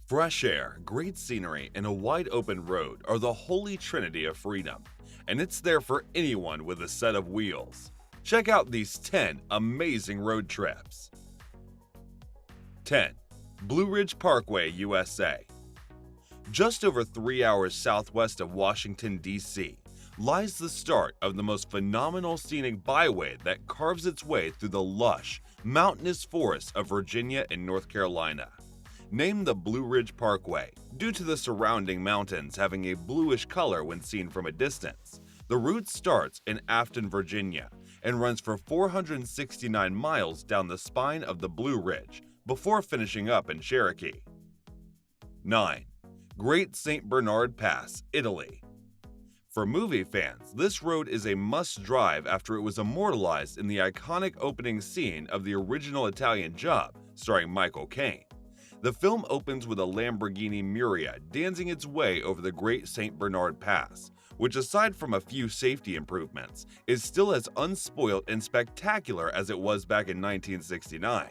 Fresh air, great scenery, and a wide open road are the holy trinity of freedom, and it's there for anyone with a set of wheels. Check out these 10 amazing road trips. 10. Blue Ridge Parkway, USA. Just over 3 hours southwest of Washington, D.C., lies the start of the most phenomenal scenic byway that carves its way through the lush, mountainous forests of Virginia and North Carolina. Named the Blue Ridge Parkway due to the surrounding mountains having a bluish color when seen from a distance, the route starts in Afton, Virginia, and runs for 469 miles down the spine of the Blue Ridge before finishing up in Cherokee. 9. Great St. Bernard Pass, Italy. For movie fans, this road is a must-drive after it was immortalized in the iconic opening scene of the original Italian Job, starring Michael Caine. The film opens with a Lamborghini Miura dancing its way over the Great St. Bernard Pass, which aside from a few safety improvements, is still as unspoiled and spectacular as it was back in 1969.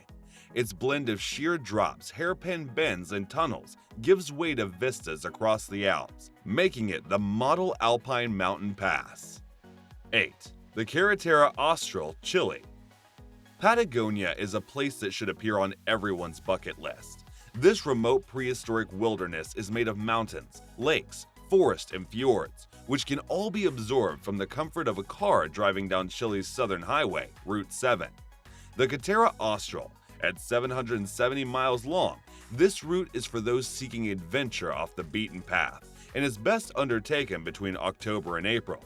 Its blend of sheer drops, hairpin bends, and tunnels gives way to vistas across the Alps, making it the model alpine mountain pass. 8. The Carretera Austral, Chile. Patagonia is a place that should appear on everyone's bucket list. This remote prehistoric wilderness is made of mountains, lakes, forests, and fjords, which can all be absorbed from the comfort of a car driving down Chile's southern highway, Route 7. The Carretera Austral, at 770 miles long, this route is for those seeking adventure off the beaten path and is best undertaken between October and April.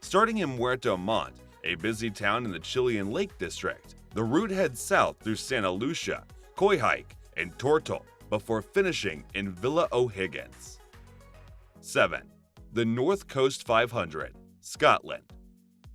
Starting in Puerto Montt, a busy town in the Chilean Lake District, the route heads south through Santa Lucia, Coyhaique, and Tortol before finishing in Villa O'Higgins. 7. The North Coast 500, Scotland.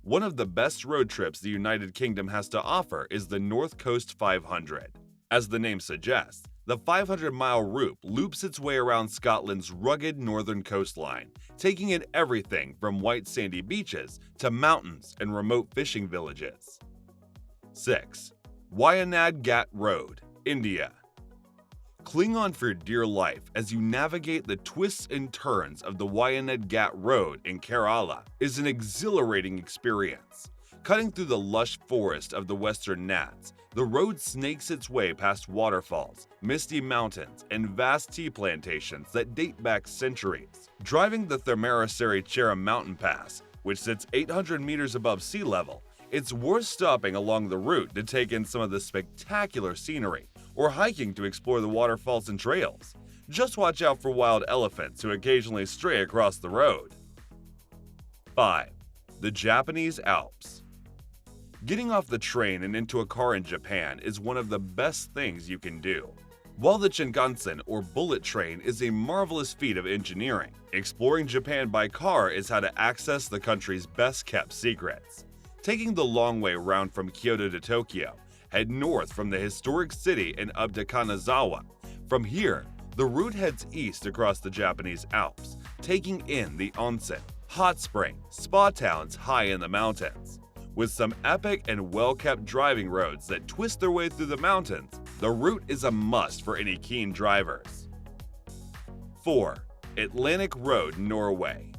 One of the best road trips the United Kingdom has to offer is the North Coast 500. As the name suggests, the 500-mile route loops its way around Scotland's rugged northern coastline, taking in everything from white sandy beaches to mountains and remote fishing villages. 6. Wayanad Ghat Road, India. Cling on for dear life as you navigate the twists and turns of the Wayanad Ghat Road in Kerala is an exhilarating experience. Cutting through the lush forest of the Western Ghats, the road snakes its way past waterfalls, misty mountains, and vast tea plantations that date back centuries. Driving the Thermaraseri Chera mountain pass, which sits 800 meters above sea level, it's worth stopping along the route to take in some of the spectacular scenery, or hiking to explore the waterfalls and trails. Just watch out for wild elephants who occasionally stray across the road. 5. The Japanese Alps. Getting off the train and into a car in Japan is one of the best things you can do. While the Shinkansen or bullet train is a marvelous feat of engineering, exploring Japan by car is how to access the country's best-kept secrets. Taking the long way round from Kyoto to Tokyo, head north from the historic city and up to Kanazawa. From here, the route heads east across the Japanese Alps, taking in the onsen, hot spring, spa towns high in the mountains. With some epic and well-kept driving roads that twist their way through the mountains, the route is a must for any keen drivers. 4. Atlantic Road, Norway.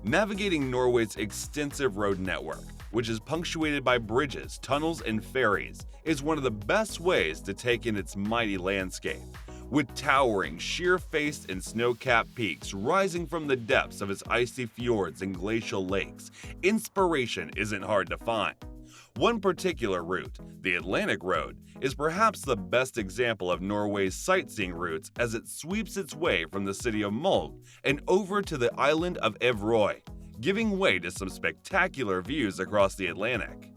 Navigating Norway's extensive road network, which is punctuated by bridges, tunnels, and ferries, is one of the best ways to take in its mighty landscape. With towering, sheer-faced and snow-capped peaks rising from the depths of its icy fjords and glacial lakes, inspiration isn't hard to find. One particular route, the Atlantic Road, is perhaps the best example of Norway's sightseeing routes as it sweeps its way from the city of Molde and over to the island of Evroy, giving way to some spectacular views across the Atlantic.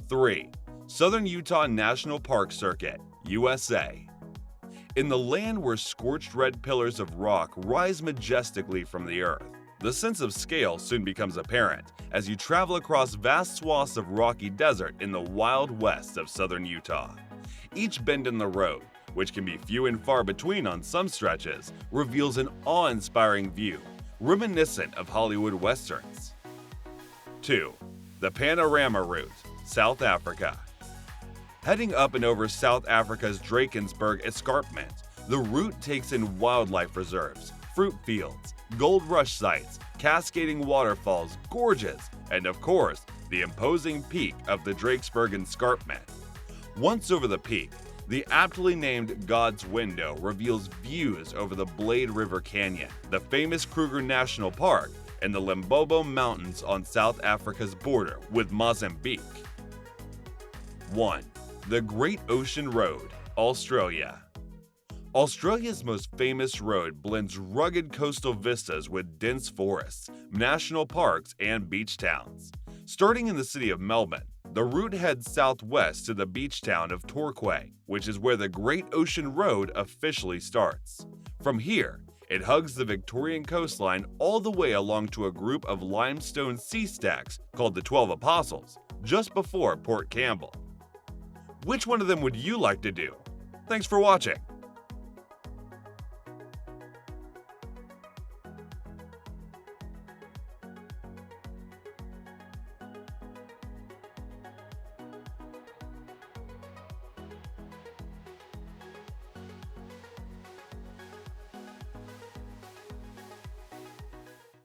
3. Southern Utah National Park Circuit, USA. In the land where scorched red pillars of rock rise majestically from the earth, the sense of scale soon becomes apparent as you travel across vast swaths of rocky desert in the wild west of southern Utah. Each bend in the road, which can be few and far between on some stretches, reveals an awe-inspiring view, reminiscent of Hollywood westerns. 2. The Panorama Route, South Africa. Heading up and over South Africa's Drakensberg Escarpment, The route takes in wildlife reserves, fruit fields, gold rush sites, cascading waterfalls, gorges, and of course, the imposing peak of the Drakesberg Escarpment. Once over the peak, the aptly named God's Window reveals views over the Blade River Canyon, the famous Kruger National Park, and the Limpopo Mountains on South Africa's border with Mozambique. 1. The Great Ocean Road, Australia. Australia's most famous road blends rugged coastal vistas with dense forests, national parks, and beach towns. Starting in the city of Melbourne, the route heads southwest to the beach town of Torquay, which is where the Great Ocean Road officially starts. From here, it hugs the Victorian coastline all the way along to a group of limestone sea stacks called the 12 Apostles, just before Port Campbell. Which one of them would you like to do? Thanks for watching.